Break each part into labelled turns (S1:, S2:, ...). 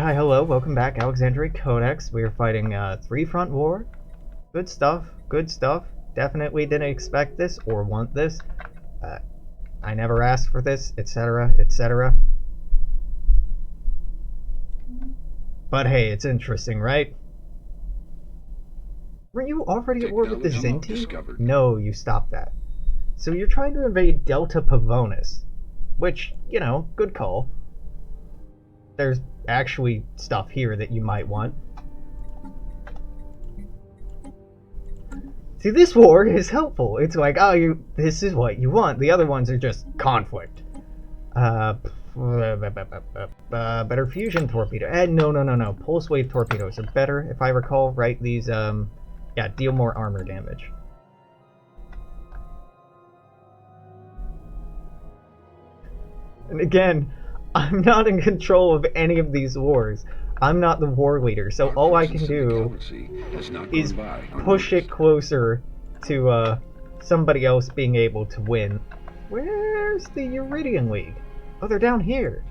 S1: hi, hello, welcome back, Alexandria Codex. We are fighting Three-Front War. Good stuff, good stuff. Definitely didn't expect this or want this. I never asked for this, etc., etc. But hey, it's interesting, right? Were you already at war with the Zinti? No, you stopped that. So you're trying to invade Delta Pavonis. Which, you know, good call. There's actually stuff here that you might want. See, this war is helpful. It's like, oh, this is what you want. The other ones are just conflict. Better fusion torpedo. No. Pulse wave torpedoes are better, if I recall right. These, yeah, deal more armor damage. And again, I'm not in control of any of these wars. I'm not the war leader, so all I can do is push it closer to somebody else being able to win. Where's the Iridian League? Oh, they're down here.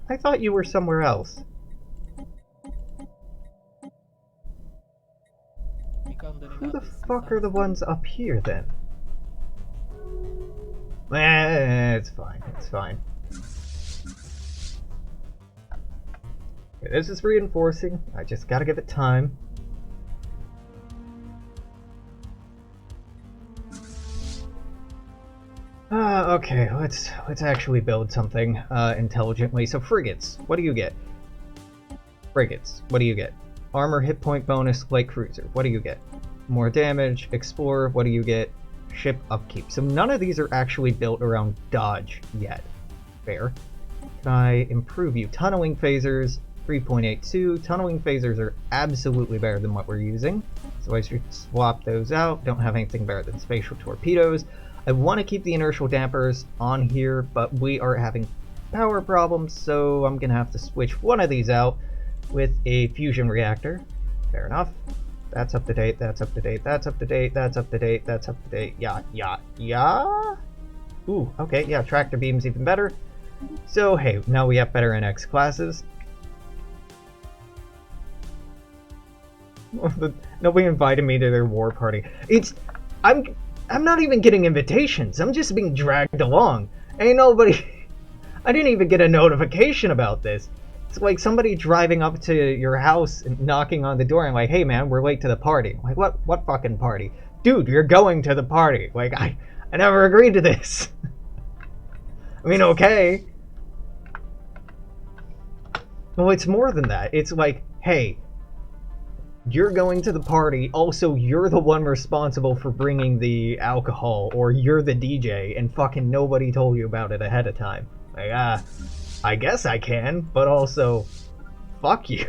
S1: I thought you were somewhere else. Who the fuck are the ones up here then? It's fine, it's fine. Okay, this is reinforcing. I just gotta give it time. Okay, let's actually build something intelligently. So frigates, what do you get? Frigates, what do you get? Armor, hit point bonus, light cruiser, what do you get? More damage, explorer, what do you get? Ship upkeep. So none of these are actually built around dodge yet. Fair. Can I improve you? Tunneling phasers, 3.82. Tunneling phasers are absolutely better than what we're using, so I should swap those out. Don't have anything better than spatial torpedoes. I want to keep the inertial dampers on here, but we are having power problems, so I'm gonna have to switch one of these out with a fusion reactor. Fair enough. That's up to date, that's up to date, that's up to date, that's up to date, that's up to date. Yeah. Ooh, okay, yeah, tractor beam's even better. So, hey, now we have better NX classes. Nobody invited me to their war party. I'm not even getting invitations. I'm just being dragged along. Ain't nobody... I didn't even get a notification about this. It's like somebody driving up to your house and knocking on the door and like, hey man, we're late to the party. Like, what fucking party? Dude, you're going to the party. Like, I never agreed to this. I mean, okay. Well, it's more than that. It's like, hey, you're going to the party, also you're the one responsible for bringing the alcohol, or you're the DJ, and fucking nobody told you about it ahead of time. Like, I guess I can, but also, fuck you.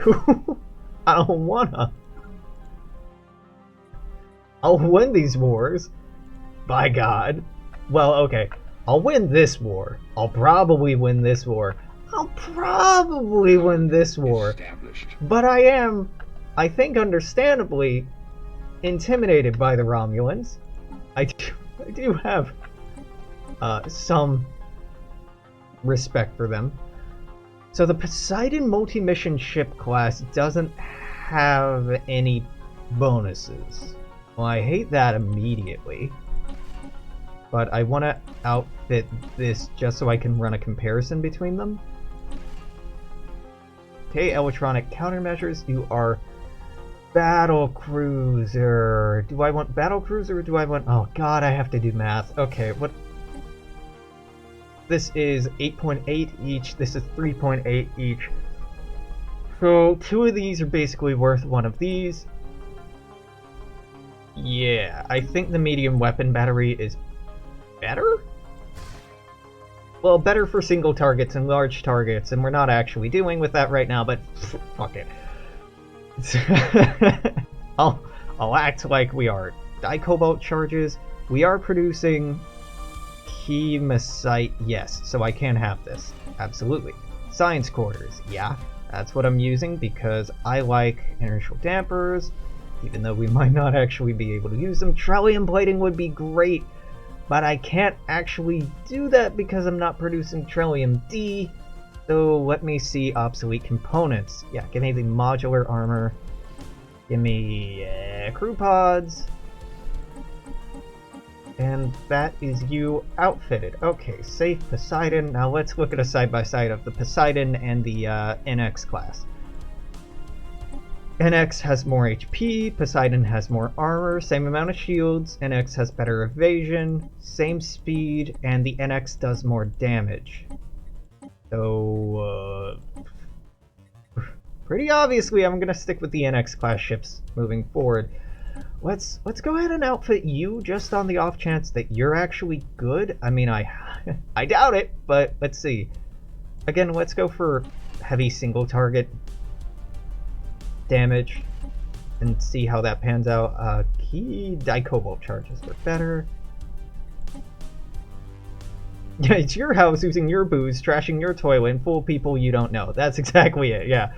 S1: I don't wanna. I'll win these wars. By God. Well, okay. I'll win this war. I'll probably win this war. I'll probably win this war. But I am, I think understandably, intimidated by the Romulans. I do have some respect for them. So the Poseidon multi-mission ship class doesn't have any bonuses. Well, I hate that immediately. But I want to outfit this just so I can run a comparison between them. Okay, electronic countermeasures. You are battle cruiser. Do I want battle cruiser or do I want... Oh god, I have to do math. Okay, what... This is 8.8 each, this is 3.8 each. So, two of these are basically worth one of these. Yeah, I think the medium weapon battery is better? Well, better for single targets and large targets, and we're not actually dealing with that right now, but fuck it. I'll act like we are. Dicobalt charges. We are producing Chemisite, yes, so I can have this. Absolutely. Science quarters, yeah, that's what I'm using because I like inertial dampers, even though we might not actually be able to use them. Trillium plating would be great, but I can't actually do that because I'm not producing Trillium D. So let me see obsolete components. Yeah, give me the modular armor. Give me crew pods. And that is you outfitted. Okay, safe Poseidon. Now let's look at a side-by-side of the Poseidon and the NX class. NX has more HP, Poseidon has more armor, same amount of shields, NX has better evasion, same speed, and the NX does more damage. So, pretty obviously I'm gonna stick with the NX class ships moving forward. Let's go ahead and outfit you just on the off chance that you're actually good. I mean, I doubt it, but let's see. Again, let's go for heavy single target damage and see how that pans out. Key dicobalt charges were better. Yeah, it's your house using your booze, trashing your toilet, and full of people you don't know. That's exactly it, yeah.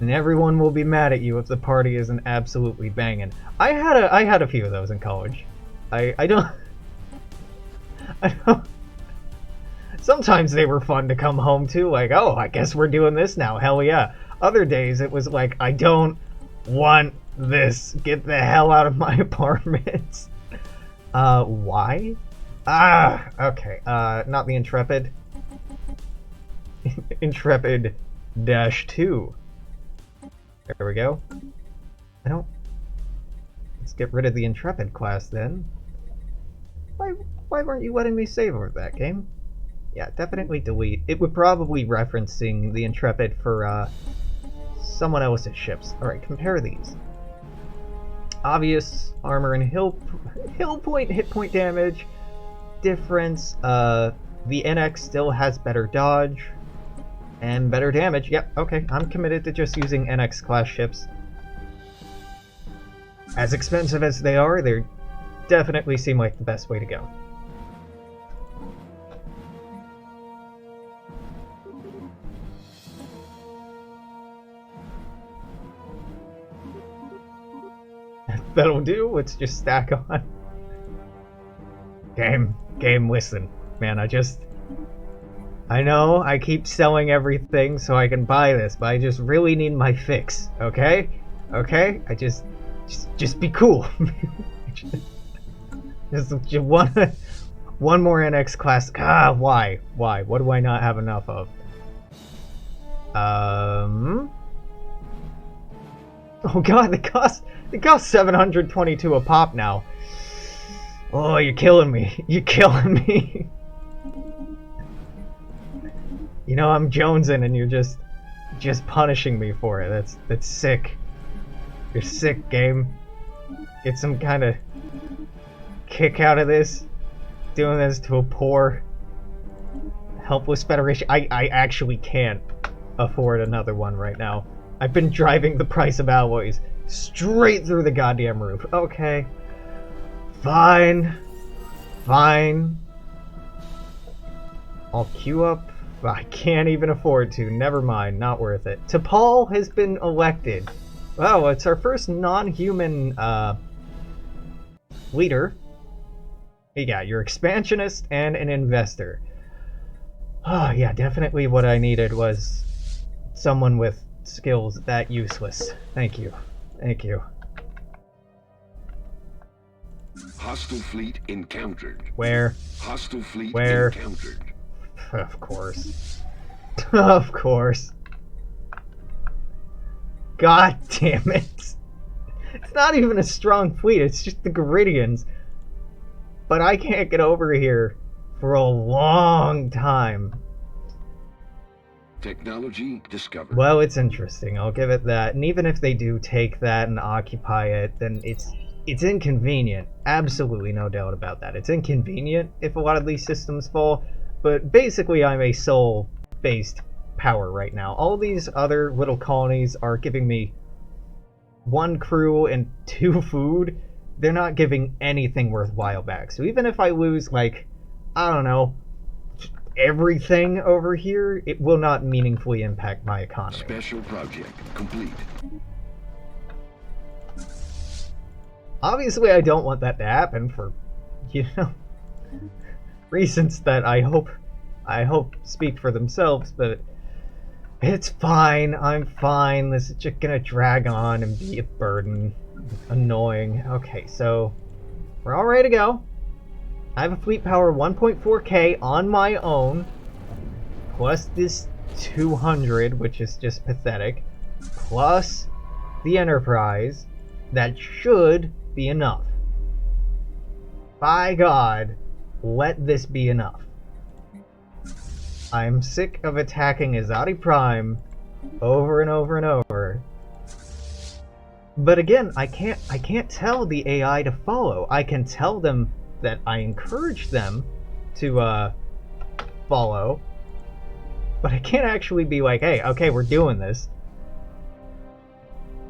S1: And everyone will be mad at you if the party isn't absolutely banging. I had a few of those in college. I don't sometimes they were fun to come home to, like, oh, I guess we're doing this now, hell yeah. Other days it was like, I don't want this. Get the hell out of my apartment. Why? Ah, okay. Not the Intrepid. Intrepid -2. There we go. Let's get rid of the Intrepid class then. Why weren't you letting me save over that game? Yeah, definitely delete. It would probably referencing the Intrepid for someone else's ships. Alright, compare these. Obvious armor and hit point damage difference. The NX still has better dodge and better damage. Yep, okay, I'm committed to just using NX class ships. As expensive as they are, they definitely seem like the best way to go. That'll do. Let's just stack on. Game, listen. Man, I know I keep selling everything so I can buy this, but I just really need my fix, okay? Okay? I just be cool. just one more NX class. Why? What do I not have enough of? Oh god, they cost 722 a pop now. Oh, you're killing me. You're killing me. You know, I'm jonesing and you're just punishing me for it. That's sick. You're sick, game. Get some kind of kick out of this. Doing this to a poor, helpless Federation. I actually can't afford another one right now. I've been driving the price of alloys straight through the goddamn roof. Okay. Fine. I'll queue up. I can't even afford to. Never mind. Not worth it. T'Pol has been elected. Wow, it's our first non-human leader. You got your expansionist and an investor. Oh, yeah, definitely what I needed was someone with skills that useless. Thank you.
S2: Hostile fleet encountered.
S1: Where?
S2: Hostile fleet
S1: Where?
S2: encountered.
S1: Of course. Of course. God damn it. It's not even a strong fleet, it's just the Garidians. But I can't get over here for a long time.
S2: Technology discovered.
S1: Well, it's interesting, I'll give it that. And even if they do take that and occupy it, then it's inconvenient. Absolutely no doubt about that. It's inconvenient if a lot of these systems fall, but basically I'm a soul-based power right now. All these other little colonies are giving me 1 crew and 2 food. They're not giving anything worthwhile back. So even if I lose, like, I don't know, everything over here, it will not meaningfully impact my economy.
S2: Special project complete.
S1: Obviously, I don't want that to happen for, reasons that I hope I hope speak for themselves, but it's fine. I'm fine. This is just gonna drag on and be a burden. Annoying. Okay, so we're all ready to go. I have a fleet power 1.4k on my own, plus this 200, which is just pathetic, plus the Enterprise. That should be enough. By God, let this be enough. I'm sick of attacking Azadi Prime over and over and over. But again, I can't tell the AI to follow. I can tell them that I encourage them to follow, but I can't actually be like, hey, okay, we're doing this.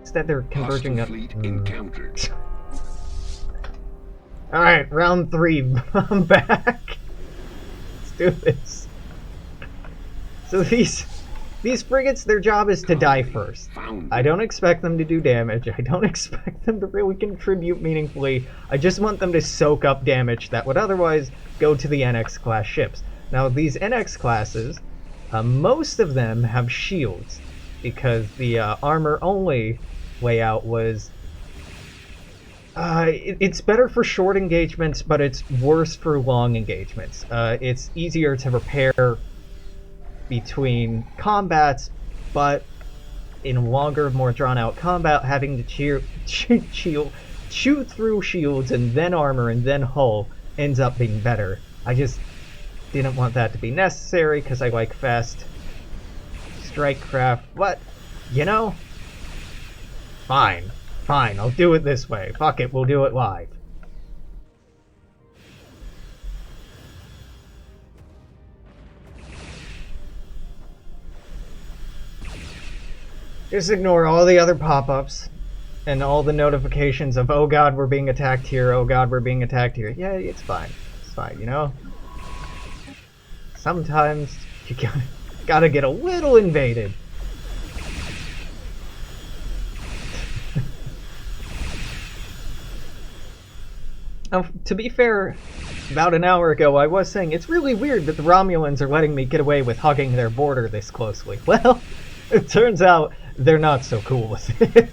S1: Instead, they're converging up.
S2: Fleet encountered.
S1: All right, round 3. I'm back. Let's do this. So these frigates, their job is to die first. I don't expect them to do damage. I don't expect them to really contribute meaningfully. I just want them to soak up damage that would otherwise go to the NX class ships. Now these NX classes, most of them have shields, because the armor only layout was it's better for short engagements, but it's worse for long engagements. It's easier to repair between combats, but in longer, more drawn-out combat, having to chew through shields and then armor and then hull ends up being better. I just didn't want that to be necessary because I like fast strike craft. But, you know, fine, I'll do it this way. Fuck it, we'll do it live. Just ignore all the other pop-ups and all the notifications of, oh god, we're being attacked here, oh god, we're being attacked here. Yeah, it's fine. It's fine, you know? Sometimes you gotta get a little invaded. Now, to be fair, about an hour ago I was saying it's really weird that the Romulans are letting me get away with hugging their border this closely. Well, it turns out they're not so cool with it.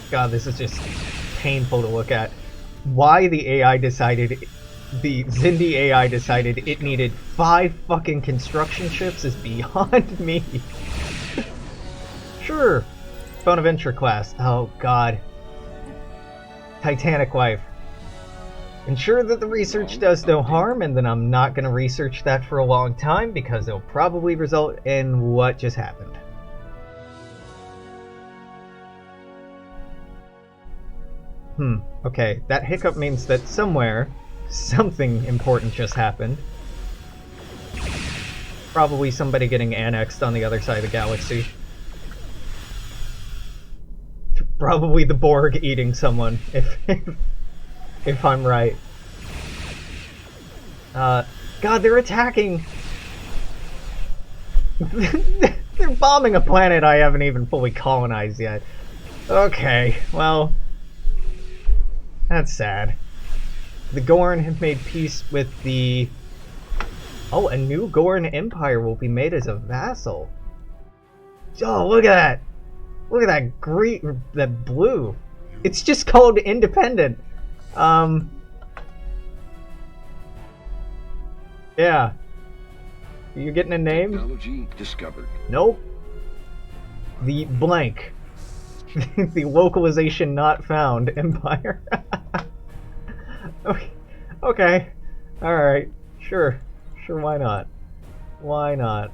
S1: God, this is just painful to look at. Why the AI decided, the Xindi AI decided it needed 5 fucking construction ships is beyond me. Sure, Bonaventure class. Oh god. Titanic life. Ensure that the research does no harm, and then I'm not going to research that for a long time because it'll probably result in what just happened. Okay, that hiccup means that somewhere, something important just happened. Probably somebody getting annexed on the other side of the galaxy. Probably the Borg eating someone, if I'm right. God, they're attacking! They're bombing a planet I haven't even fully colonized yet. Okay, well, that's sad. The Gorn have made peace with the... Oh, a new Gorn Empire will be made as a vassal. Oh, look at that! Look at that green, that blue. It's just called Independent. Yeah. You getting a name?
S2: Technology discovered.
S1: Nope. The blank. The localization not found Empire. Okay. Okay. Alright. Sure. Sure, why not? Why not?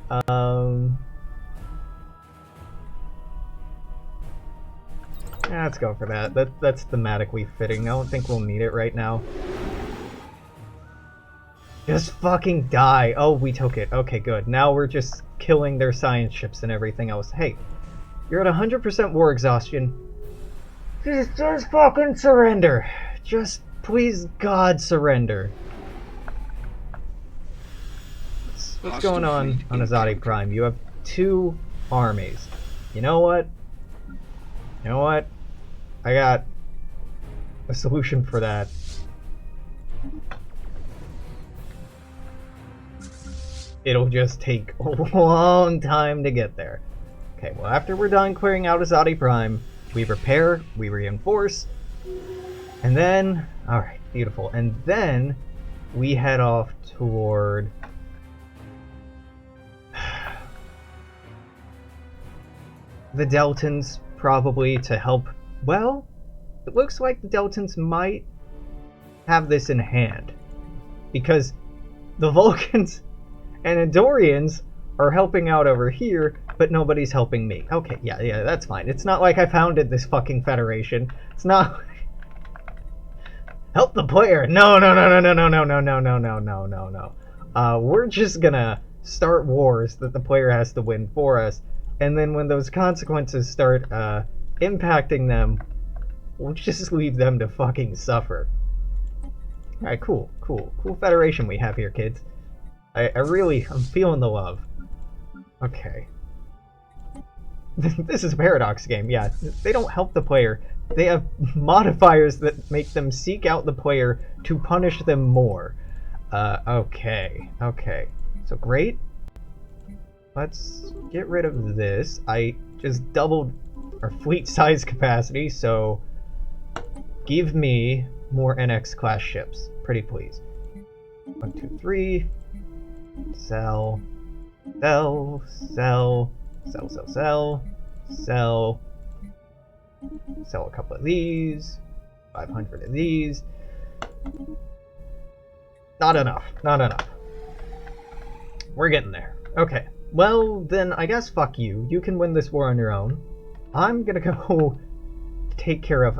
S1: Yeah, let's go for that. That's thematically fitting. I don't think we'll need it right now. Just fucking die. Oh, we took it. Okay, good. Now we're just killing their science ships and everything else. Hey, you're at 100% war exhaustion. Just fucking surrender. Just, please, God, surrender. What's going on Azadi Prime? You have 2 armies. You know what? You know what? I got a solution for that. It'll just take a long time to get there. Okay, well, after we're done clearing out Azadi Prime, we repair, we reinforce, and then... Alright, beautiful. And then we head off toward... the Deltans, probably, to help... Well, it looks like the Deltans might have this in hand. Because the Vulcans and Andorians are helping out over here, but nobody's helping me. Okay, yeah, that's fine. It's not like I founded this fucking federation. It's not... Help the player! No. We're just gonna start wars that the player has to win for us, and then when those consequences start impacting them, we'll just leave them to fucking suffer. Alright, cool federation we have here, kids. I'm feeling the love. Okay. This is a Paradox game, yeah. They don't help the player. They have modifiers that make them seek out the player to punish them more. Okay. So great. Let's get rid of this. I just doubled our fleet size capacity, so give me more NX class ships. Pretty please. 1, 2, 3. Sell. Sell a couple of these. 500 of these. Not enough. We're getting there. Okay. Well, then I guess fuck you. You can win this war on your own. I'm gonna go take care of...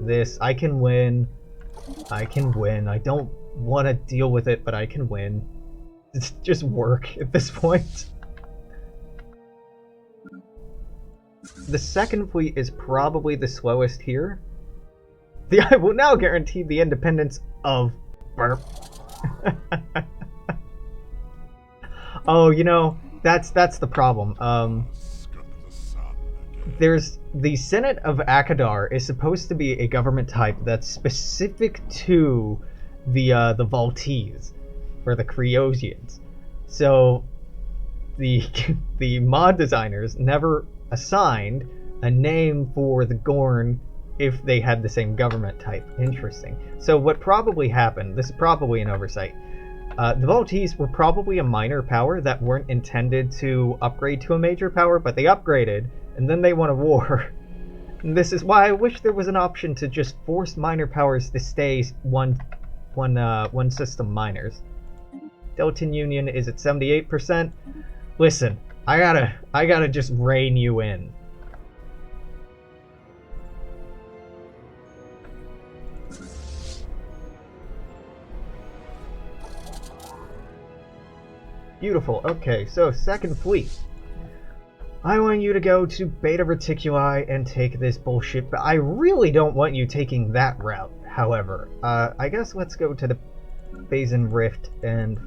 S1: this. I can win. I don't want to deal with it, but I can win. It's just work at this point. The second fleet is probably the slowest here. I will now guarantee the independence of... Burp. Oh, you know, that's the problem. There's the Senate of Akadar is supposed to be a government type that's specific to the Valtese, or the Creosians. So the mod designers never assigned a name for the Gorn if they had the same government type. Interesting. So what probably happened, this is probably an oversight, the Valtese were probably a minor power that weren't intended to upgrade to a major power, but they upgraded, and then they won a war. And this is why I wish there was an option to just force minor powers to stay one system minors. Deltan Union is at 78%. Listen, I gotta just rein you in. Beautiful. Okay, so second fleet. I want you to go to Beta Reticuli and take this bullshit, but I really don't want you taking that route, however. I guess let's go to the Basin Rift and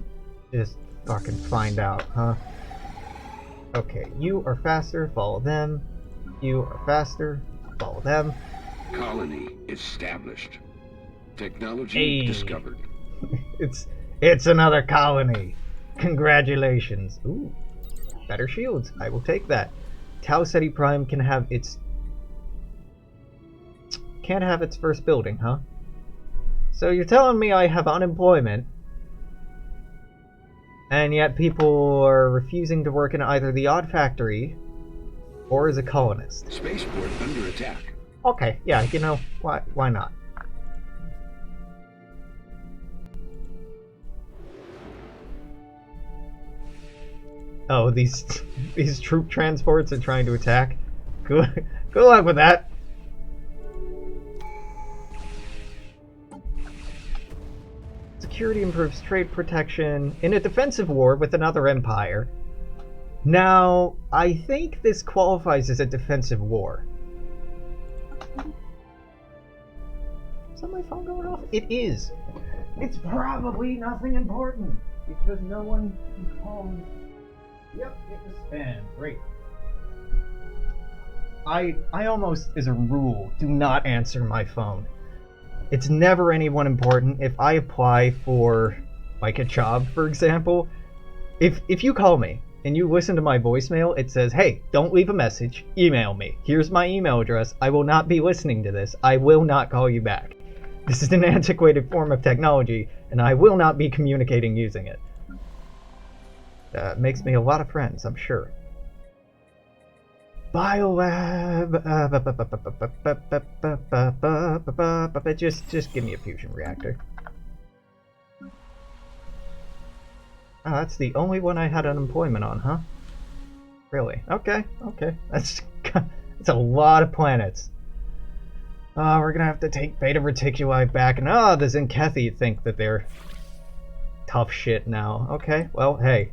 S1: just fucking find out, huh? Okay, you are faster, follow them. You are faster, follow them.
S2: Colony established. Technology discovered.
S1: It's another colony. Congratulations. Ooh, better shields. I will take that. Tau Ceti Prime can't have its first building, huh? So you're telling me I have unemployment, and yet people are refusing to work in either the Odd Factory or as a colonist.
S2: Spaceport under attack.
S1: Okay, yeah, you know, why not? Oh, these troop transports are trying to attack. Good luck with that. Security improves trade protection in a defensive war with another empire. Now, I think this qualifies as a defensive war. Is that my phone going off? It is. It's probably nothing important because no one can call me. Yep, it was spam. Great. I almost, as a rule, do not answer my phone. It's never anyone important. If I apply for, like, a job, for example, if you call me and you listen to my voicemail, it says, hey, don't leave a message, email me. Here's my email address. I will not be listening to this. I will not call you back. This is an antiquated form of technology, and I will not be communicating using it. Makes me a lot of friends, I'm sure. Biolab. Just give me a fusion reactor. Oh, that's the only one I had unemployment on, huh? Really? Okay. That's a lot of planets. We're gonna have to take Beta Reticuli back, and the Zenkethi think that they're tough shit now. Okay, well, hey,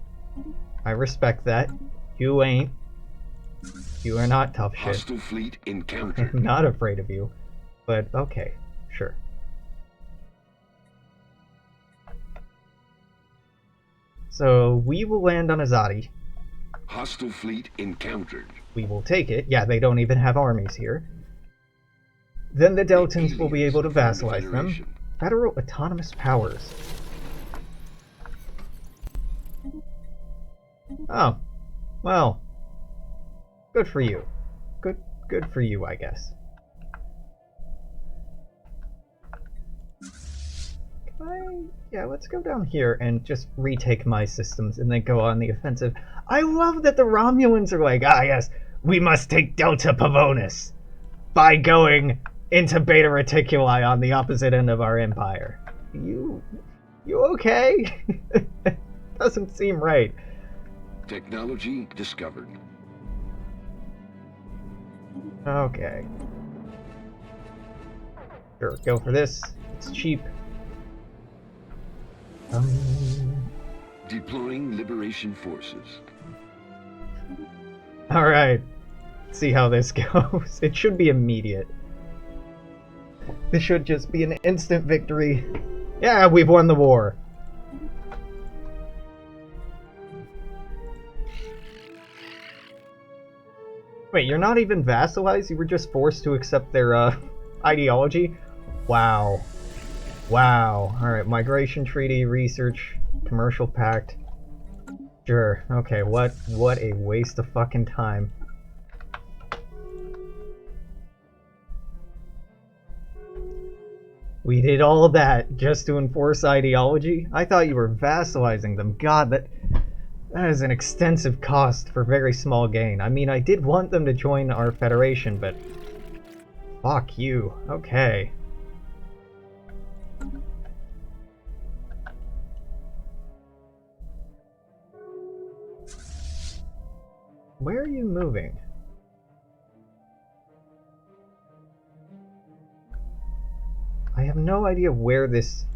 S1: I respect that. You ain't. You are not tough shit.
S2: Hostile fleet encountered.
S1: I'm not afraid of you, but okay, sure. So we will land on Azadi.
S2: Hostile fleet encountered.
S1: We will take it. Yeah, they don't even have armies here. Then the Deltans will be able to vassalize them. Federal autonomous powers. Oh, well, good for you. Good for you, I guess. Yeah, let's go down here and just retake my systems and then go on the offensive. I love that the Romulans are like, yes, we must take Delta Pavonis by going into Beta Reticuli on the opposite end of our empire. You okay? Doesn't seem right.
S2: Technology discovered.
S1: Okay. Sure, go for this. It's cheap.
S2: Deploying Liberation Forces.
S1: Alright. See how this goes. It should be immediate. This should just be an instant victory. Yeah, we've won the war. Wait, you're not even vassalized? You were just forced to accept their, ideology? Wow. Wow. Alright, migration treaty, research, commercial pact. Sure. Okay, what a waste of fucking time. We did all of that just to enforce ideology? I thought you were vassalizing them. God, that is an extensive cost for very small gain. I mean, I did want them to join our federation, but fuck you. Okay. Where are you moving? I have no idea where this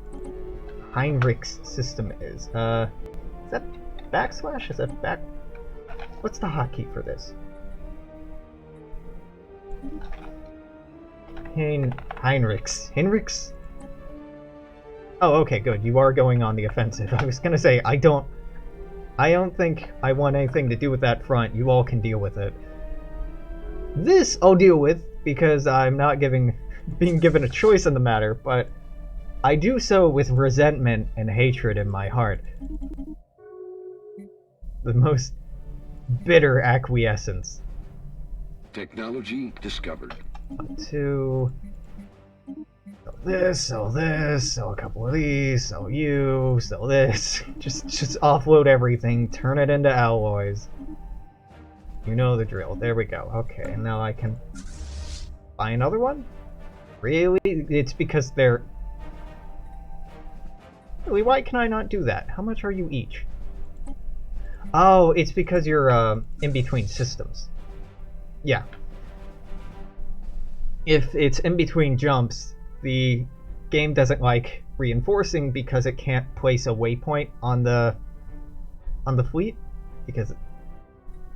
S1: Heinrichs system is. Is that backslash? Is that back? What's the hotkey for this? Heinrichs. Heinrichs? Oh, okay, good. You are going on the offensive. I was gonna say, I don't think I want anything to do with that front. You all can deal with it. This I'll deal with, because I'm not being given a choice in the matter, but I do so with resentment and hatred in my heart. The most bitter acquiescence.
S2: Technology discovered.
S1: To sell this, sell a couple of these, sell you, sell this. Just offload everything, turn it into alloys. You know the drill. There we go. Okay, and now I can buy another one? Really? It's because they're... Really, why can I not do that? How much are you each? Oh, it's because you're in between systems. Yeah. If it's in between jumps, the game doesn't like reinforcing because it can't place a waypoint on the fleet, because it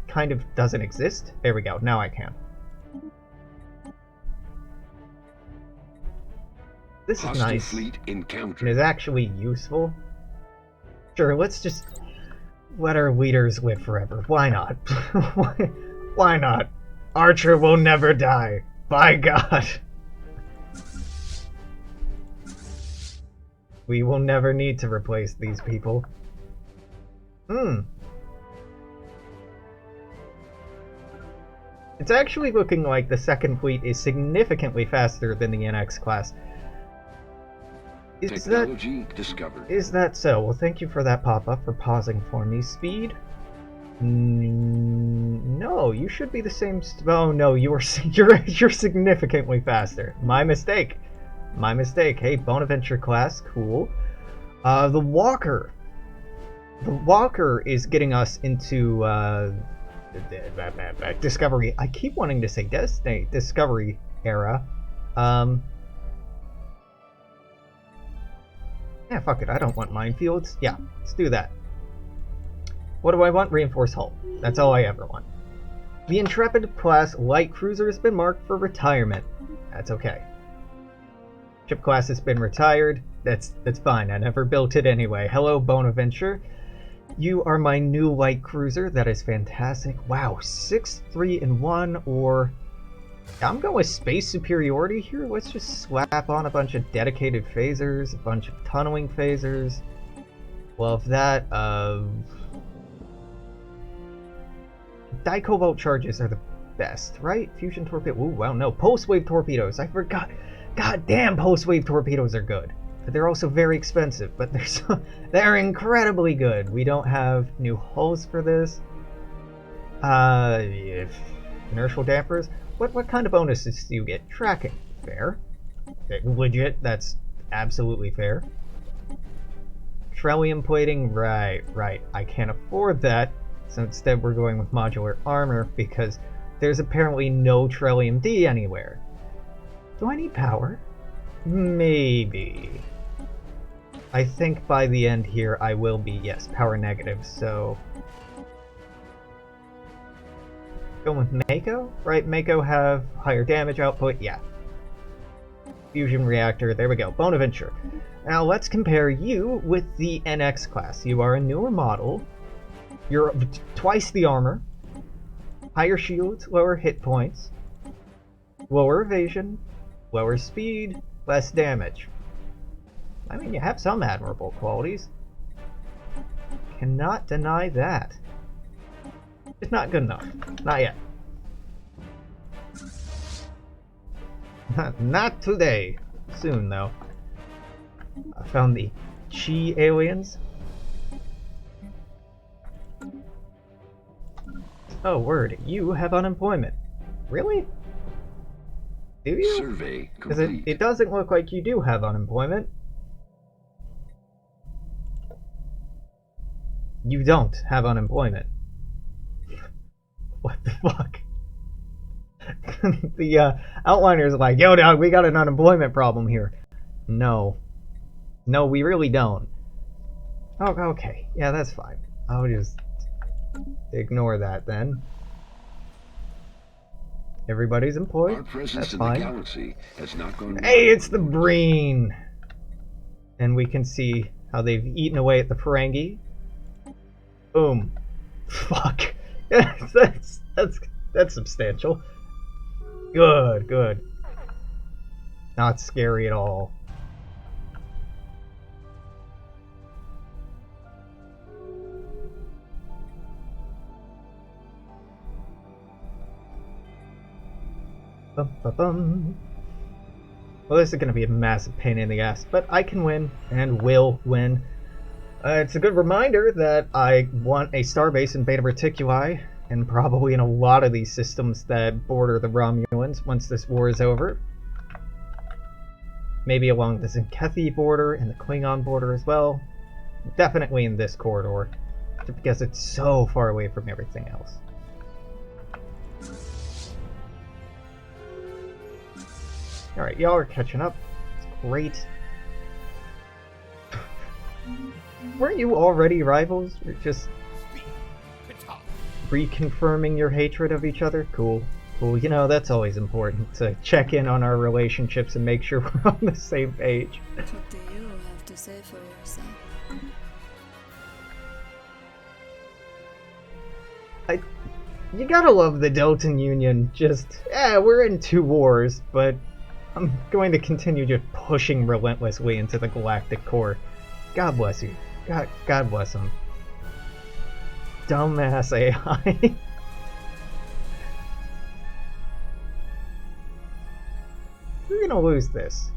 S1: kind of doesn't exist. There we go. Now I can. This is nice.
S2: Fleet encountered.
S1: And is actually useful. Sure, let's just let our leaders live forever. Why not? Why not? Archer will never die. By God. We will never need to replace these people. It's actually looking like the second fleet is significantly faster than the NX class.
S2: Technology discovered.
S1: Is that so? Well, thank you for that pop-up for pausing for me. Speed? No, you should be the same. Oh no, you're significantly faster. My mistake. My mistake. Hey, Bonaventure class, cool. The Walker. The Walker is getting us into Discovery. I keep wanting to say Destiny. Discovery era. Yeah, fuck it. I don't want minefields. Yeah, let's do that. What do I want? Reinforced hull. That's all I ever want. The Intrepid class light cruiser has been marked for retirement. That's okay. Ship class has been retired. That's fine. I never built it anyway. Hello, Bonaventure. You are my new light cruiser. That is fantastic. Wow, 6, 3, and 1, or... I'm going with space superiority here. Let's just slap on a bunch of dedicated phasers, a bunch of tunneling phasers. Love that. Dicobalt charges are the best, right? Fusion torpedo. Ooh, well, no. Pulse wave torpedoes. I forgot. God damn, pulse wave torpedoes are good. But they're also very expensive, but they're incredibly good. We don't have new hulls for this. Inertial dampers. What kind of bonuses do you get? Tracking. Fair. Legit, that's absolutely fair. Trellium plating, right. I can't afford that, so instead we're going with modular armor because there's apparently no Trellium D anywhere. Do I need power? Maybe. I think by the end here I will be, yes, power negative, so... Going with Mako? Right, Mako have higher damage output? Yeah. Fusion reactor, there we go. Bonaventure. Now let's compare you with the NX class. You are a newer model. You're twice the armor. Higher shields, lower hit points. Lower evasion, lower speed, less damage. I mean, you have some admirable qualities. Cannot deny that. It's not good enough. Not yet. Not today. Soon, though. I found the Chi aliens. Oh, word. You have unemployment. Really? Do you?
S2: Survey
S1: Because
S2: complete.
S1: it doesn't look like you do have unemployment. You don't have unemployment. What the fuck? The outliner's like, yo dog, we got an unemployment problem here. No. No, we really don't. Oh, okay. Yeah, that's fine. I'll just ignore that then. Everybody's employed.
S2: Our presence
S1: That's
S2: in
S1: fine.
S2: the galaxy has not gone
S1: Hey,
S2: well.
S1: it's the Breen! And we can see how they've eaten away at the Ferengi. Boom. Fuck. that's substantial. Good. Not scary at all. Bum. Well, this is going to be a massive pain in the ass, but I can win, and will win. It's a good reminder that I want a starbase in Beta Reticuli, and probably in a lot of these systems that border the Romulans once this war is over. Maybe along the Zenkethi border and the Klingon border as well. Definitely in this corridor, just because it's so far away from everything else. Alright, y'all are catching up. It's great. Weren't you already rivals? You're just reconfirming your hatred of each other? Cool. You know, that's always important, to check in on our relationships and make sure we're on the same page.
S3: What do you have to say for yourself?
S1: You gotta love the Deltan Union. Just, we're in 2 wars, but I'm going to continue just pushing relentlessly into the Galactic Core. God bless you. God bless him. Dumbass AI. We're gonna lose this.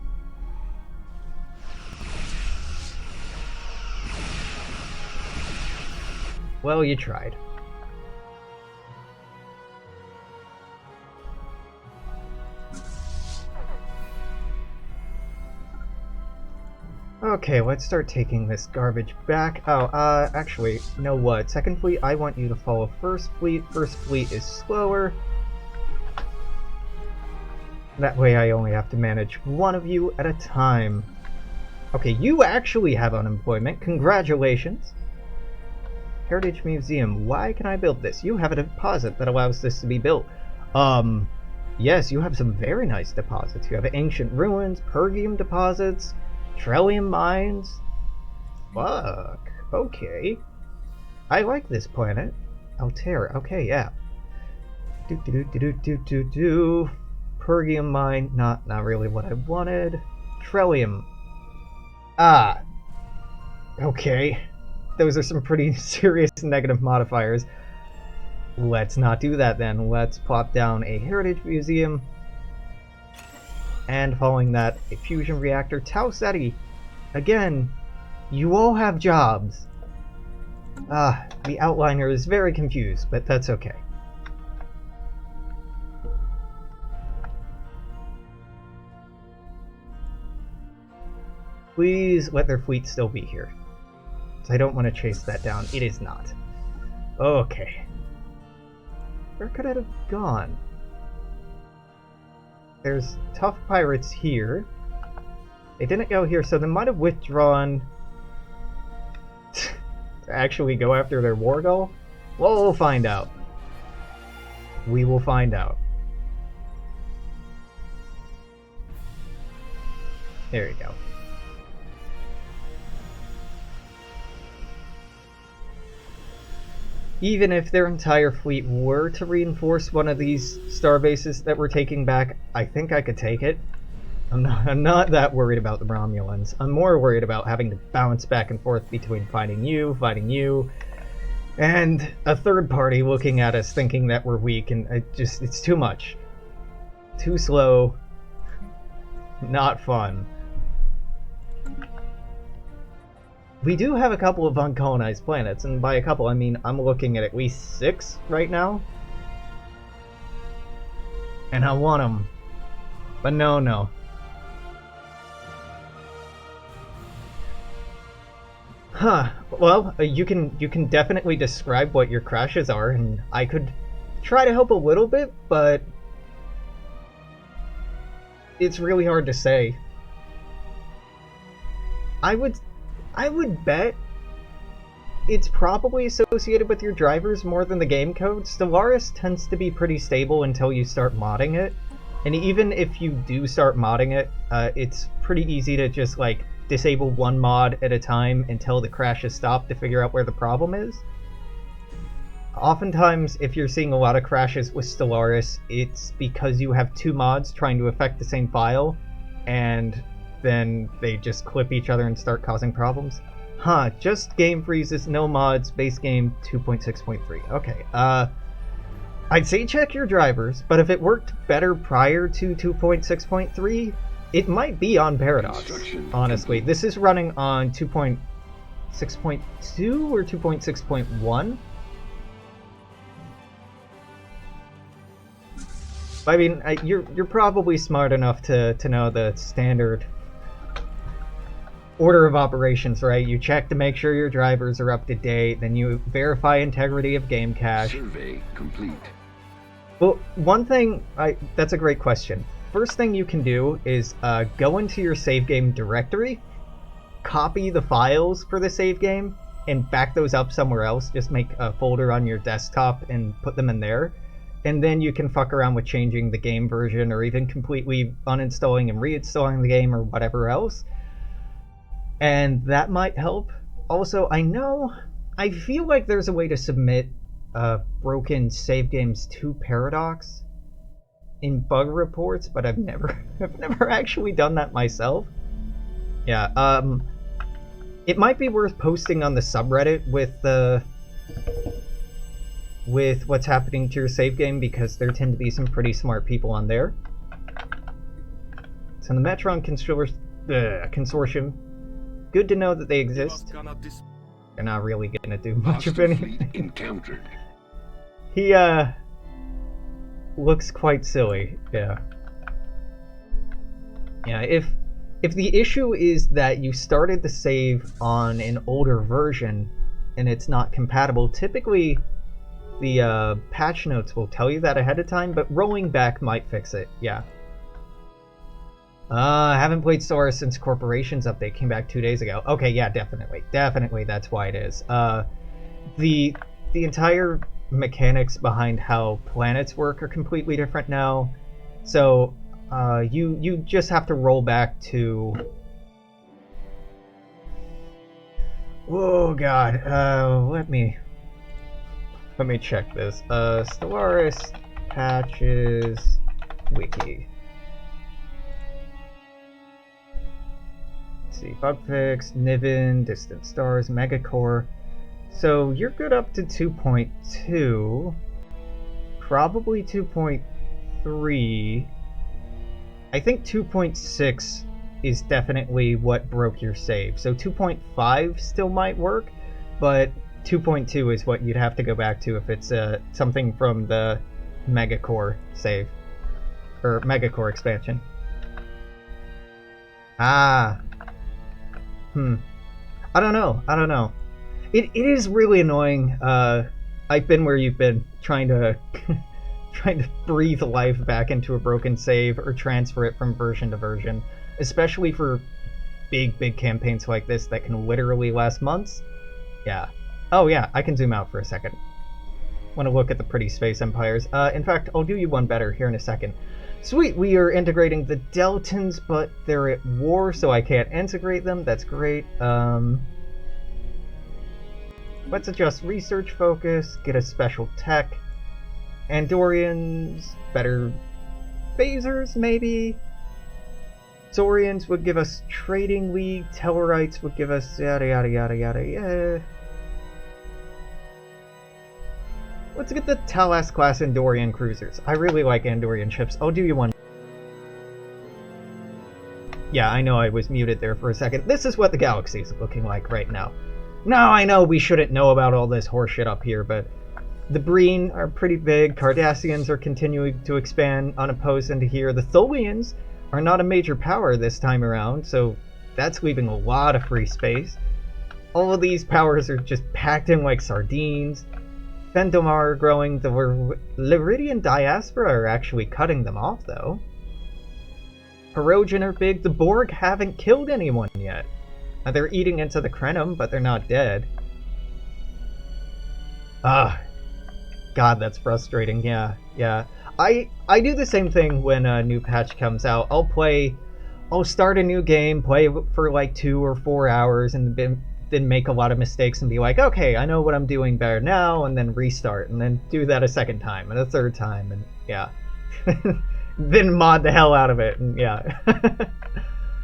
S1: Well, you tried. Okay, let's start taking this garbage back. Oh, actually, you know what? Second fleet, I want you to follow first fleet. First fleet is slower. That way I only have to manage one of you at a time. Okay, you actually have unemployment. Congratulations. Heritage Museum. Why can I build this? You have a deposit that allows this to be built. Yes, you have some very nice deposits. You have ancient ruins, Pergium deposits, Trellium mines. Fuck. Okay. I like this planet. Altera. Okay, yeah. Pergium mine. Not really what I wanted. Trellium. Ah. Okay. Those are some pretty serious negative modifiers. Let's not do that then. Let's plop down a Heritage Museum. And following that, a fusion reactor. Tau Ceti. Again, you all have jobs. The outliner is very confused, but that's okay. Please let their fleet still be here. I don't want to chase that down. It is not. Okay. Where could it have gone? There's tough pirates here. They didn't go here, so they might have withdrawn to actually go after their war goal. Well, we'll find out. We will find out. There you go. Even if their entire fleet were to reinforce one of these star bases that we're taking back, I think I could take it. I'm not that worried about the Romulans. I'm more worried about having to bounce back and forth between fighting you, and a third party looking at us thinking that we're weak, and it's too much. Too slow. Not fun. We do have a couple of uncolonized planets, and by a couple I mean I'm looking at least 6 right now. And I want them. But no. Huh. Well, you can definitely describe what your crashes are, and I could try to help a little bit, but it's really hard to say. I would bet it's probably associated with your drivers more than the game code. Stellaris tends to be pretty stable until you start modding it. And even if you do start modding it, it's pretty easy to just like disable one mod at a time until the crashes stop to figure out where the problem is. Oftentimes, if you're seeing a lot of crashes with Stellaris, it's because you have 2 mods trying to affect the same file, and then they just clip each other and start causing problems. Huh, just game freezes, no mods, base game 2.6.3. Okay, I'd say check your drivers, but if it worked better prior to 2.6.3, it might be on Paradox, honestly. This is running on 2.6.2 or 2.6.1. I mean, you're probably smart enough to know the standard order of operations, right? You check to make sure your drivers are up to date, then you verify integrity of game cache.
S2: Survey complete.
S1: Well, one thing, that's a great question. First thing you can do is go into your save game directory, copy the files for the save game, and back those up somewhere else. Just make a folder on your desktop and put them in there. And then you can fuck around with changing the game version or even completely uninstalling and reinstalling the game or whatever else. And that might help. Also, I feel like there's a way to submit broken save games 2 paradox in bug reports, but I've never actually done that myself. Yeah, it might be worth posting on the subreddit with what's happening to your save game, because there tend to be some pretty smart people on there. So the Metron Consortium, good to know that they exist. They're not really gonna do much of anything.
S2: Encountered.
S1: He looks quite silly. Yeah. Yeah, if the issue is that you started the save on an older version and it's not compatible, typically the patch notes will tell you that ahead of time, but rolling back might fix it. Yeah. I haven't played Sora since Corporations update came back 2 days ago. Okay, yeah, definitely. Definitely that's why it is. The entire mechanics behind how planets work are completely different now. So, you just have to roll back to... Oh god, let me check this. Stellaris patches wiki. Let's see, bugfix, Niven, distant stars, megacore. So you're good up to 2.2, probably 2.3. I think 2.6 is definitely what broke your save. So 2.5 still might work, but 2.2 is what you'd have to go back to if it's something from the Megacore save, or Megacore expansion. I don't know. It is really annoying. I've been where you've been, trying to breathe life back into a broken save or transfer it from version to version, especially for big campaigns like this that can literally last months. Yeah. Oh yeah, I can zoom out for a second. Want to look at the pretty space empires. In fact, I'll do you one better here in a second. Sweet, we are integrating the Deltans, but they're at war, so I can't integrate them. That's great. Let's adjust research focus, get a special tech. Andorians, better phasers, maybe? Saurians would give us Trading League, Tellarites would give us yada yada yada yada, yeah. Let's get the Talas class Andorian cruisers. I really like Andorian ships. I'll do you one. Yeah, I know I was muted there for a second. This is what the galaxy is looking like right now. Now I know we shouldn't know about all this horseshit up here, but the Breen are pretty big. Cardassians are continuing to expand unopposed into here. The Tholians are not a major power this time around, so that's leaving a lot of free space. All of these powers are just packed in like sardines. Fendomar are growing. The Liridian diaspora are actually cutting them off, though. Hirogen are big. The Borg haven't killed anyone yet. They're eating into the Krenum, but they're not dead. God, that's frustrating. Yeah. I do the same thing when a new patch comes out. I'll start a new game, play for like 2 or 4 hours, and then make a lot of mistakes and be like, okay, I know what I'm doing better now, and then restart, and then do that a second time, and a third time, and yeah. Then mod the hell out of it, and yeah.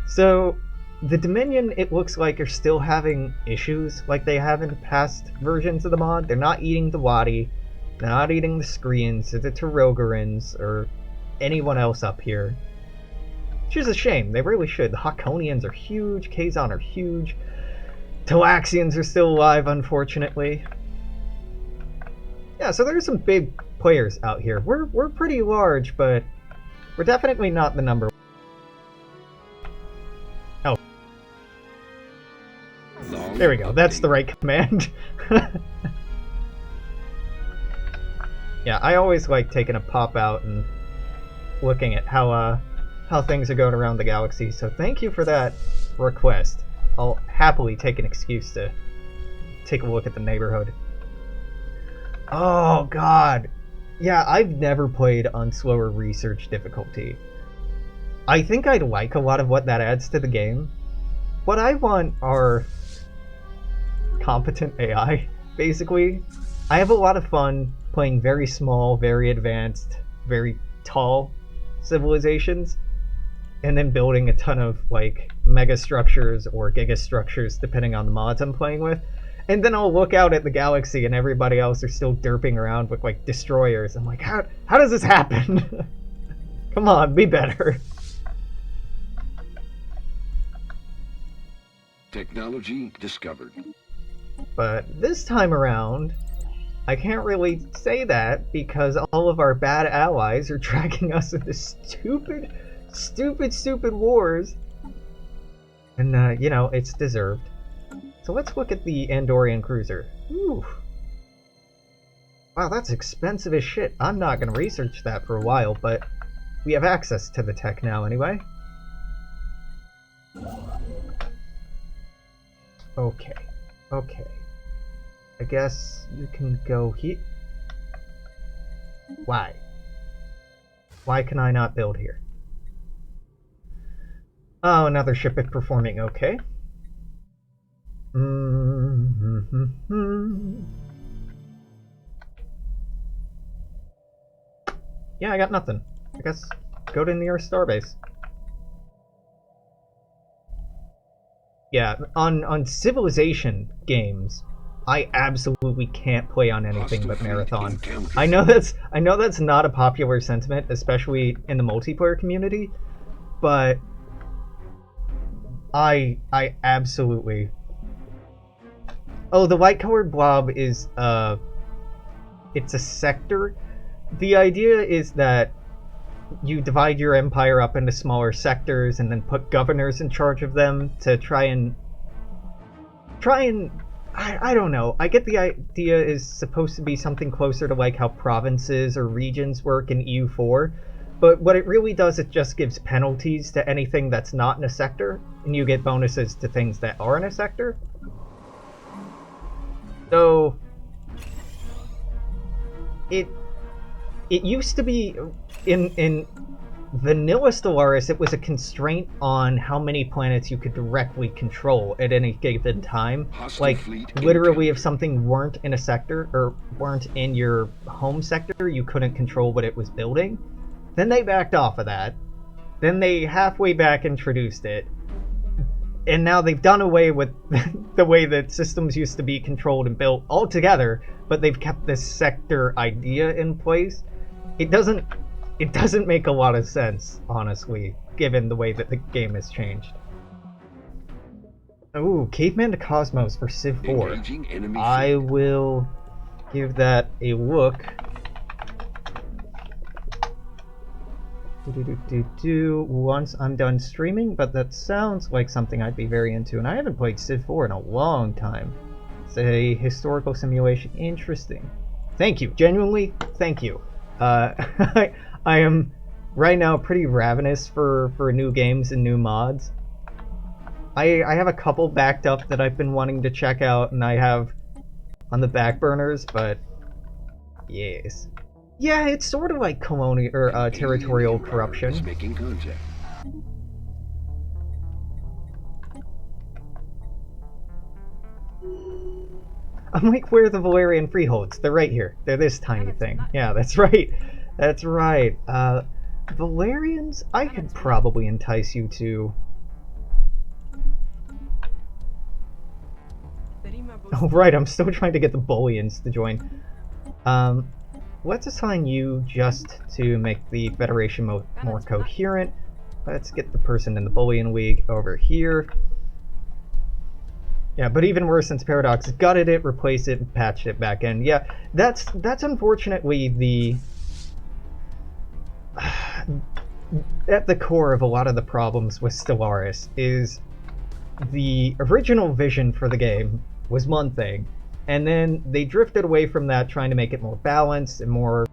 S1: So, the Dominion, it looks like, are still having issues like they have in past versions of the mod. They're not eating the Wadi, they're not eating the Screens, or the Tarogarans, or anyone else up here. Which is a shame, they really should. The Hakonians are huge, Kazon are huge. Talaxians are still alive, unfortunately. Yeah, so there's some big players out here. We're pretty large, but we're definitely not the number. Oh. There we go. That's the right command. Yeah, I always like taking a pop out and looking at how things are going around the galaxy. So thank you for that request. I'll happily take an excuse to take a look at the neighborhood. Oh god. Yeah, I've never played on slower research difficulty. I think I'd like a lot of what that adds to the game. What I want are competent AI, basically. I have a lot of fun playing very small, very advanced, very tall civilizations, and then building a ton of like mega structures or gigastructures depending on the mods I'm playing with. And then I'll look out at the galaxy and everybody else are still derping around with like destroyers. I'm like, how does this happen? Come on, be better.
S2: Technology discovered.
S1: But this time around, I can't really say that because all of our bad allies are dragging us into stupid wars. And, you know, it's deserved. So let's look at the Andorian cruiser. Ooh. Wow, that's expensive as shit. I'm not going to research that for a while, but we have access to the tech now anyway. Okay. Okay. I guess you can go here. Why? Why can I not build here? Oh, another ship is performing okay. Yeah, I got nothing. I guess go to the nearest starbase. Yeah, on Civilization games, I absolutely can't play on anything but Marathon. I know that's not a popular sentiment, especially in the multiplayer community, but I absolutely. Oh, the light-colored blob is it's a sector. The idea is that you divide your empire up into smaller sectors and then put governors in charge of them to try and I don't know. I get the idea is supposed to be something closer to like how provinces or regions work in EU4, but what it really does, it just gives penalties to anything that's not in a sector, and you get bonuses to things that are in a sector. So it used to be in vanilla Stellaris, it was a constraint on how many planets you could directly control at any given time. Like, literally, if something weren't in a sector, or weren't in your home sector, you couldn't control what it was building. Then they backed off of that. Then they halfway back introduced it. And now they've done away with the way that systems used to be controlled and built altogether, but they've kept this sector idea in place. It doesn't make a lot of sense, honestly, given the way that the game has changed. Ooh, Caveman to Cosmos for Civ 4. I will give that a look. Once I'm done streaming, but that sounds like something I'd be very into, and I haven't played Civ 4 in a long time. It's a historical simulation. Interesting. Thank you. Genuinely, thank you. I am right now pretty ravenous for new games and new mods. I have a couple backed up that I've been wanting to check out, and I have on the back burners, but yes. Yeah, it's sort of like colonial or territorial corruption.
S2: Making contact.
S1: I'm like, where are the Valerian freeholds? They're right here. They're this tiny thing. Yeah, that's right. That's right. Valerians, I could probably entice you to. Oh, right, I'm still trying to get the Bullions to join. Let's assign you just to make the Federation more coherent. Let's get the person in the Bullion League over here. Yeah, but even worse, since Paradox gutted it, replaced it, and patched it back in. Yeah, that's unfortunately the at the core of a lot of the problems with Stellaris. Is the original vision for the game was one thing, and then they drifted away from that, trying to make it more balanced and more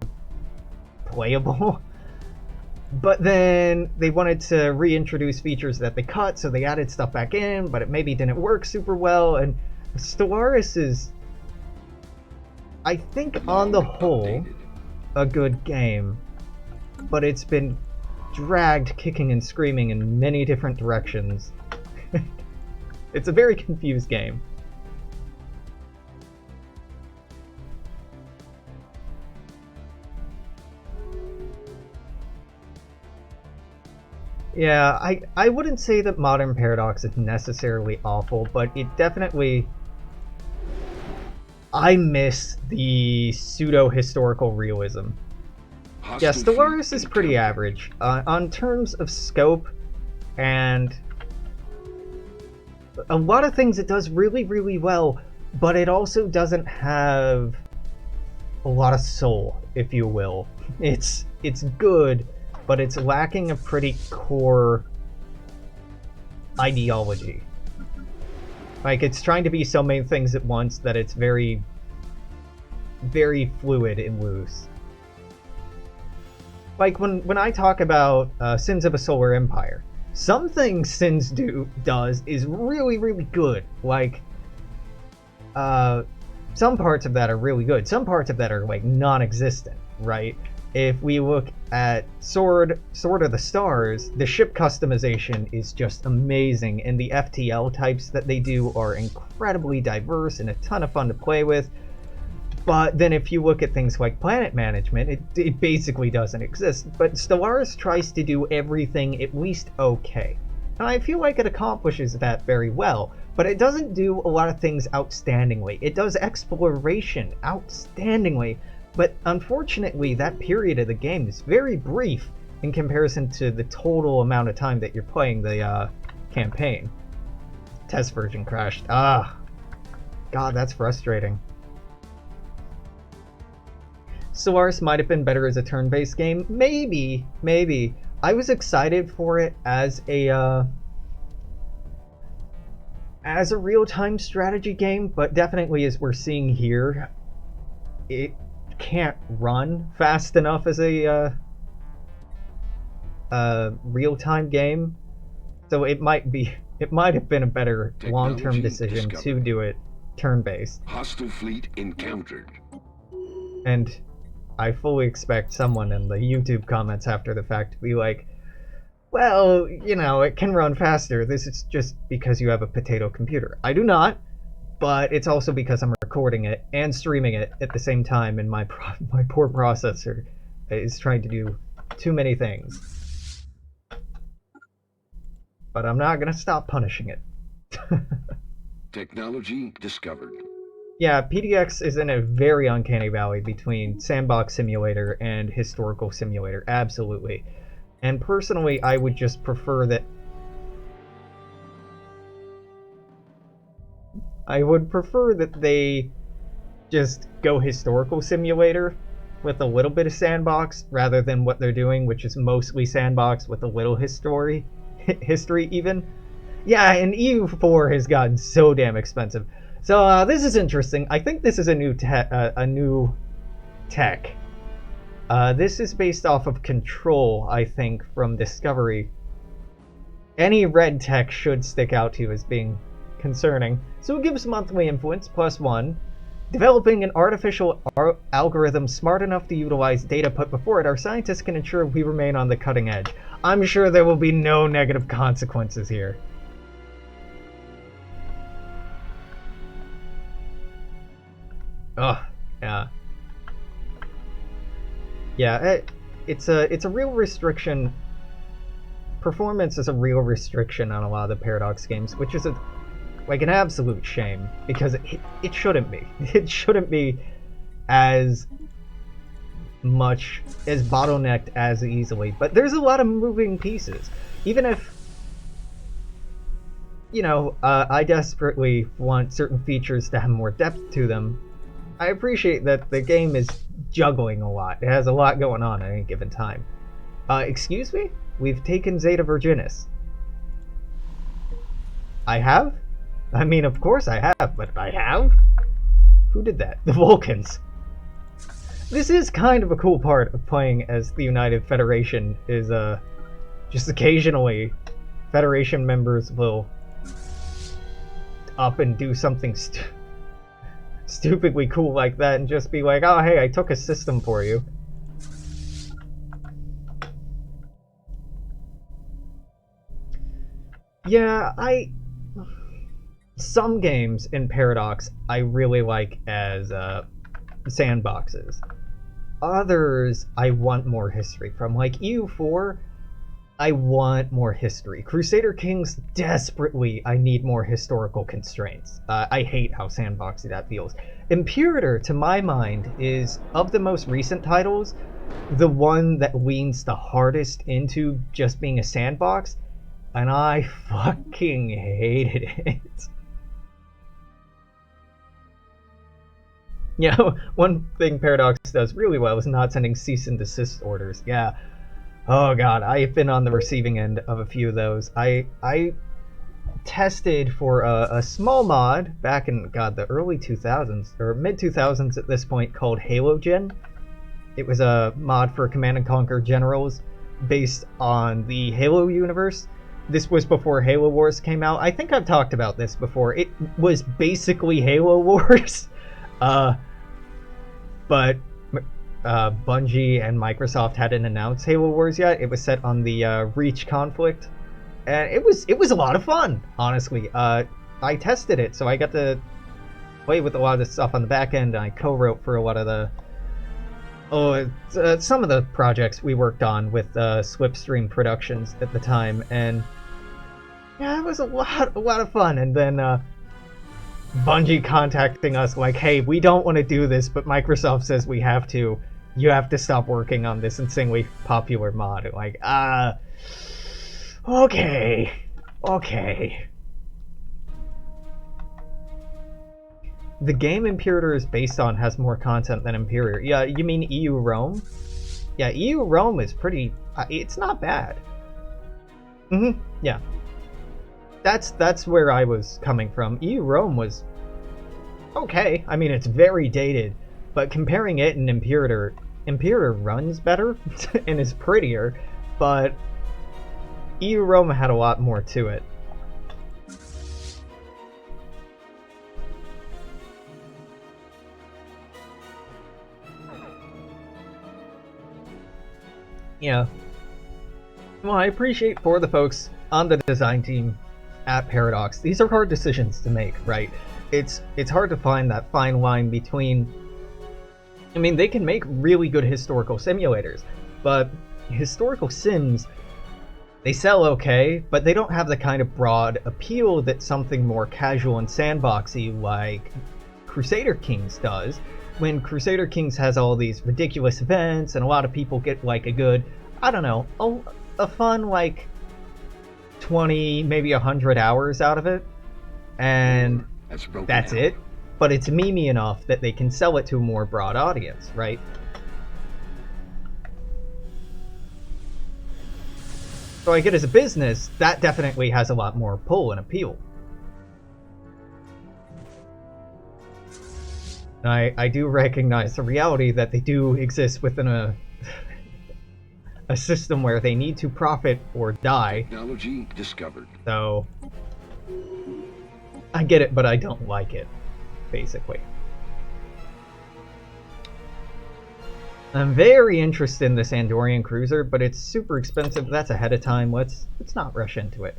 S1: playable. But then they wanted to reintroduce features that they cut, so they added stuff back in, but it maybe didn't work super well. And Stellaris is, I think, on the whole, a good game, but it's been dragged kicking and screaming in many different directions. It's a very confused game. Yeah, I wouldn't say that modern Paradox is necessarily awful, but it definitely... I miss the pseudo-historical realism. Yeah,
S2: Hostile fleet
S1: Stellaris is pretty
S2: encountered.
S1: average. On terms of scope and a lot of things it does really, really well, but it also doesn't have a lot of soul, if you will. It's good, but it's lacking a pretty core ideology. Like, it's trying to be so many things at once that it's very, very fluid and loose. Like, when I talk about Sins of a Solar Empire, some things Sins does is really, really good. Like, some parts of that are really good. Some parts of that are, like, non-existent, right? If we look at Sword of the Stars, the ship customization is just amazing, and the FTL types that they do are incredibly diverse and a ton of fun to play with. But then if you look at things like planet management, it basically doesn't exist. But Stellaris tries to do everything at least okay. And I feel like it accomplishes that very well, but it doesn't do a lot of things outstandingly. It does exploration outstandingly, but unfortunately that period of the game is very brief in comparison to the total amount of time that you're playing the campaign. Test version crashed. Ah, God, that's frustrating. Stellaris might have been better as a turn-based game. Maybe. I was excited for it as a real-time strategy game, but definitely as we're seeing here, it can't run fast enough as a real-time game. So it might have been a better long-term decision to do it turn-based.
S2: Hostile fleet encountered.
S1: And I fully expect someone in the YouTube comments after the fact to be like, well, you know, it can run faster. This is just because you have a potato computer. I do not, but it's also because I'm recording it and streaming it at the same time, and my poor processor is trying to do too many things. But I'm not going to stop punishing it.
S2: Technology discovered.
S1: Yeah, PDX is in a very uncanny valley between sandbox simulator and historical simulator, absolutely. And personally, I would just prefer that... I would prefer that they just go historical simulator with a little bit of sandbox, rather than what they're doing, which is mostly sandbox with a little history even. Yeah, and EU4 has gotten so damn expensive. So this is interesting. I think this is a new tech. This is based off of Control, I think, from Discovery. Any red tech should stick out to you as being concerning. So it gives monthly influence, +1. Developing an artificial algorithm smart enough to utilize data put before it, our scientists can ensure we remain on the cutting edge. I'm sure there will be no negative consequences here. Oh, yeah. Yeah, it's a real restriction. Performance is a real restriction on a lot of the Paradox games, which is like an absolute shame, because it shouldn't be. It shouldn't be as much as bottlenecked as easily. But there's a lot of moving pieces. Even if, you know, I desperately want certain features to have more depth to them, I appreciate that the game is juggling a lot. It has a lot going on at any given time. Excuse me? We've taken Zeta Virginis. I have? I mean, of course I have, but I have? Who did that? The Vulcans. This is kind of a cool part of playing as the United Federation, is, just occasionally Federation members will up and do something stupidly cool like that and just be like, oh hey, I took a system for you. Yeah, some games in Paradox I really like as sandboxes. Others I want more history from, like EU4. I want more history. Crusader Kings, desperately, I need more historical constraints. I hate how sandboxy that feels. Imperator, to my mind, is, of the most recent titles, the one that leans the hardest into just being a sandbox, and I fucking hated it. You know, one thing Paradox does really well is not sending cease and desist orders. Yeah. Oh god, I've been on the receiving end of a few of those. I tested for a small mod back in, god, the early 2000s, or mid 2000s at this point, called Halogen. It was a mod for Command & Conquer Generals based on the Halo universe. This was before Halo Wars came out. I think I've talked about this before. It was basically Halo Wars, but Bungie and Microsoft hadn't announced Halo Wars yet. It was set on the Reach conflict, and it was a lot of fun, honestly. I tested it, so I got to play with a lot of the stuff on the back end, and I co-wrote for a lot of the some of the projects we worked on with Slipstream Productions at the time, and yeah, it was a lot of fun. And then Bungie contacting us like, hey, we don't want to do this, but Microsoft says we have to. You have to stop working on this insanely popular mod. Like, okay. The game Imperator is based on has more content than Imperator. Yeah, you mean EU Rome? Yeah, EU Rome is pretty... it's not bad. Yeah. That's where I was coming from. EU Rome was okay. I mean, it's very dated, but comparing it and Imperator runs better and is prettier, but EU Rome had a lot more to it. Yeah. Well, I appreciate for the folks on the design team at Paradox. These are hard decisions to make, right? It's hard to find that fine line between... I mean, they can make really good historical simulators, but historical sims, they sell okay, but they don't have the kind of broad appeal that something more casual and sandboxy like Crusader Kings does. When Crusader Kings has all these ridiculous events and a lot of people get like a good, I don't know, a fun like 20, maybe 100 hours out of it, and that's it. But it's memey enough that they can sell it to a more broad audience, right? So I get as a business, that definitely has a lot more pull and appeal. I do recognize the reality that they do exist within a system where they need to profit or die.
S2: Technology discovered.
S1: So I get it, but I don't like it, basically. I'm very interested in this Andorian cruiser, but it's super expensive. That's ahead of time. Let's not rush into it.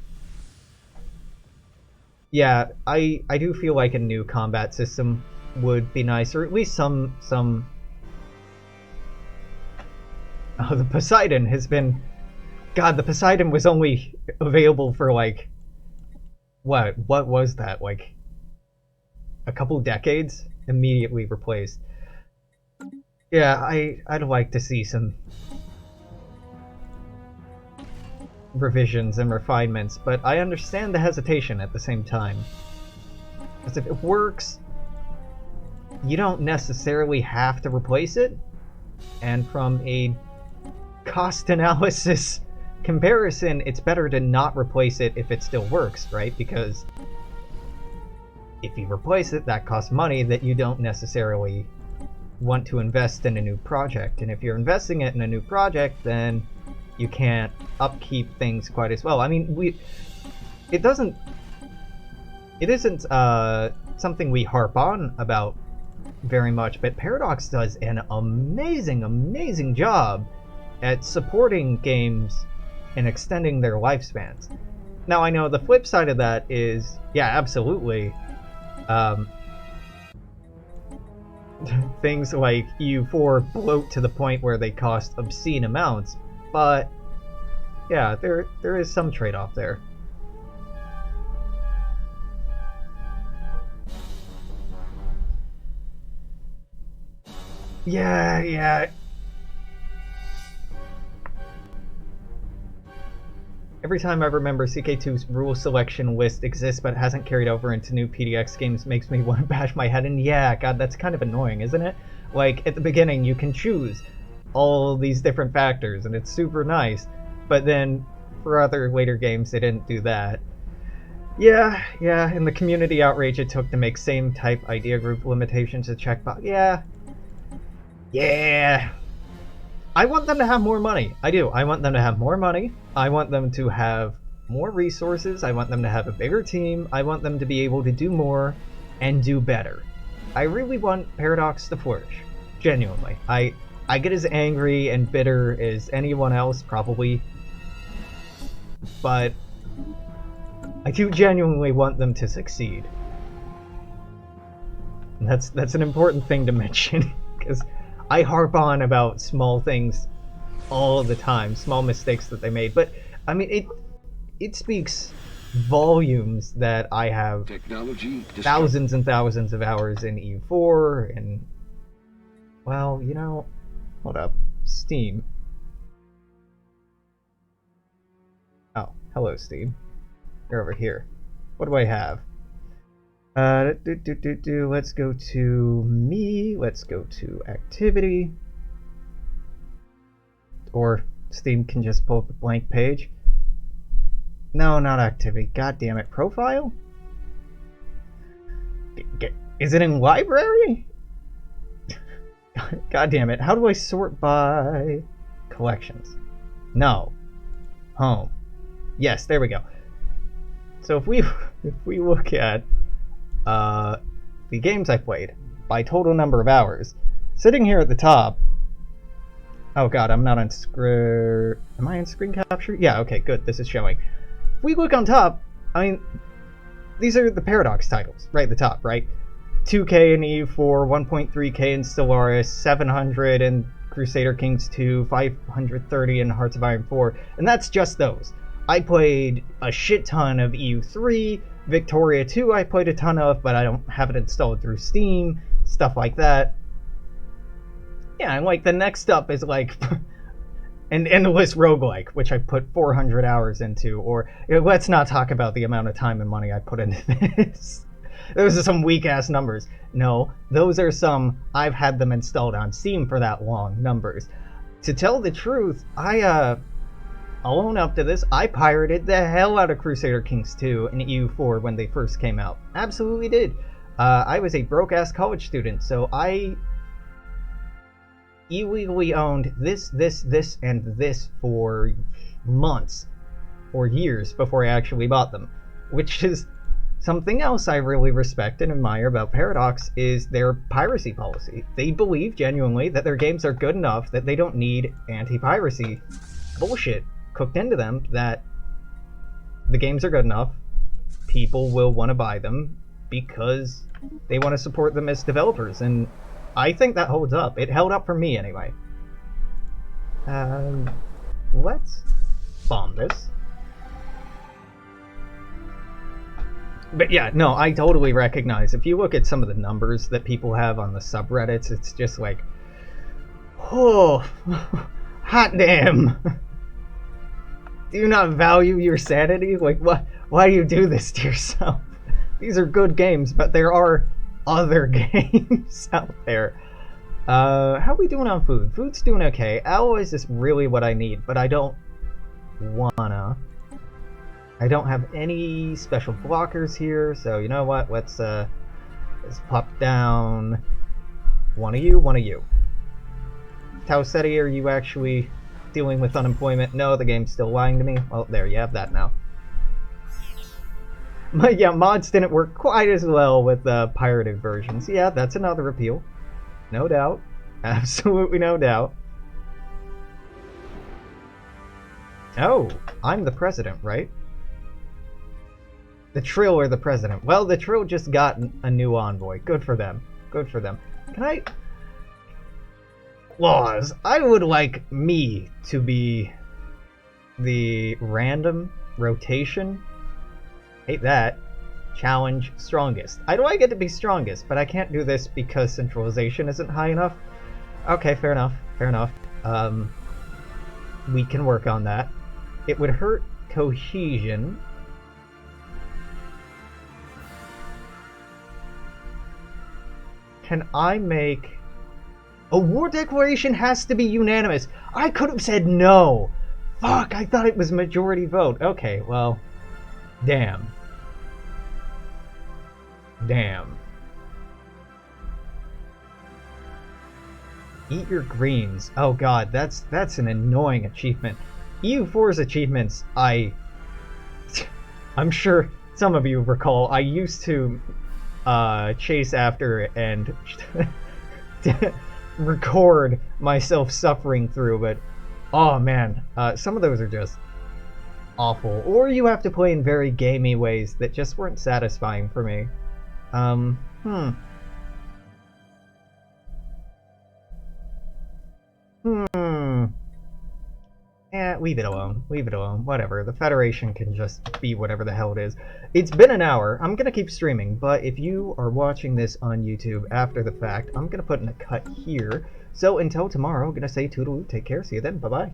S1: Yeah, I do feel like a new combat system would be nice, or at least some oh, the Poseidon has been... God, the Poseidon was only available for like... What was that? Like a couple decades? Immediately replaced. Yeah, I'd like to see some revisions and refinements, but I understand the hesitation at the same time. Because if it works, you don't necessarily have to replace it, and from a cost analysis comparison, it's better to not replace it if it still works, right? Because if you replace it, that costs money that you don't necessarily want to invest in a new project, and if you're investing it in a new project, then you can't upkeep things quite as well. I mean, it isn't something we harp on about very much, but Paradox does an amazing job at supporting games and extending their lifespans. Now, I know the flip side of that is, yeah, absolutely, things like EU4 bloat to the point where they cost obscene amounts, but Yeah, there is some trade-off there. Yeah. Every time I remember CK2's rule selection list exists but hasn't carried over into new PDX games makes me want to bash my head in. Yeah, god, that's kind of annoying, isn't it? Like, at the beginning, you can choose all these different factors, and it's super nice, but then for other later games, they didn't do that. Yeah, and the community outrage it took to make same type idea group limitations a checkbox. Yeah. I want them to have more money. I do. I want them to have more money. I want them to have more resources. I want them to have a bigger team. I want them to be able to do more and do better. I really want Paradox to flourish. Genuinely. I get as angry and bitter as anyone else, probably. But I do genuinely want them to succeed. And that's an important thing to mention, because I harp on about small things all the time, small mistakes that they made. But I mean, it speaks volumes that I have thousands and thousands of hours in EU4, and well, you know, hold up, Steam. Oh, hello, Steam. You're over here. What do I have? Let's go to me. Let's go to activity. Or Steam can just pull up a blank page. No, not activity. God damn it. Profile? Is it in library? God damn it. How do I sort by collections? No. Home. Yes, there we go. So if we look at the games I played by total number of hours, sitting here at the top. Oh god, I'm not on screen. Am I on screen capture? Yeah, okay, good. This is showing. If we look on top, I mean, these are the Paradox titles, right at the top, right? 2K in EU4, 1.3K in Stellaris, 700 in Crusader Kings 2, 530 in Hearts of Iron 4, and that's just those. I played a shit ton of EU3, Victoria 2 I played a ton of, but I don't have it installed through Steam, stuff like that. Yeah, and like the next up is like an endless roguelike, which I put 400 hours into, or let's not talk about the amount of time and money I put into this. Those are some weak-ass numbers. No, those are some I've had them installed on Steam for that long numbers. To tell the truth, I'll own up to this. I pirated the hell out of Crusader Kings 2 and EU4 when they first came out. Absolutely did. I was a broke-ass college student, so I illegally owned this, and this for months or years before I actually bought them. Which is something else I really respect and admire about Paradox is their piracy policy. They believe genuinely that their games are good enough that they don't need anti-piracy bullshit cooked into them, that the games are good enough, people will want to buy them because they want to support them as developers, and I think that holds up. It held up for me anyway. Let's bomb this. But yeah, no, I totally recognize, if you look at some of the numbers that people have on the subreddits, it's just like, oh, hot damn. Do you not value your sanity? Like, why do you do this to yourself? These are good games, but there are other games out there. How are we doing on food? Food's doing okay. Alloys is really what I need, but I don't wanna. I don't have any special blockers here, so you know what? Let's pop down one of you. Tausetti, are you actually dealing with unemployment? No, the game's still lying to me. Well, there, you have that now. But yeah, mods didn't work quite as well with the pirated versions. Yeah, that's another appeal. No doubt. Absolutely no doubt. Oh, I'm the president, right? The Trill are the president. Well, the Trill just got a new envoy. Good for them. Good for them. Can I... Laws. I would like me to be the random rotation. Hate that. Challenge strongest. I know I get to be strongest, but I can't do this because centralization isn't high enough. Okay, fair enough. Fair enough. We can work on that. It would hurt cohesion. Can I make... A war declaration has to be unanimous. I could have said no. Fuck, I thought it was majority vote. Okay, well, damn. Damn. Eat your greens. Oh god, that's an annoying achievement. EU4's achievements, I'm sure some of you recall, I used to chase after and record myself suffering through, but oh man, some of those are just awful. Or you have to play in very gamey ways that just weren't satisfying for me. Yeah, leave it alone. Leave it alone. Whatever. The Federation can just be whatever the hell it is. It's been an hour. I'm gonna keep streaming, but if you are watching this on YouTube after the fact, I'm gonna put in a cut here. So until tomorrow, I'm gonna say toodaloo, take care, see you then, bye-bye.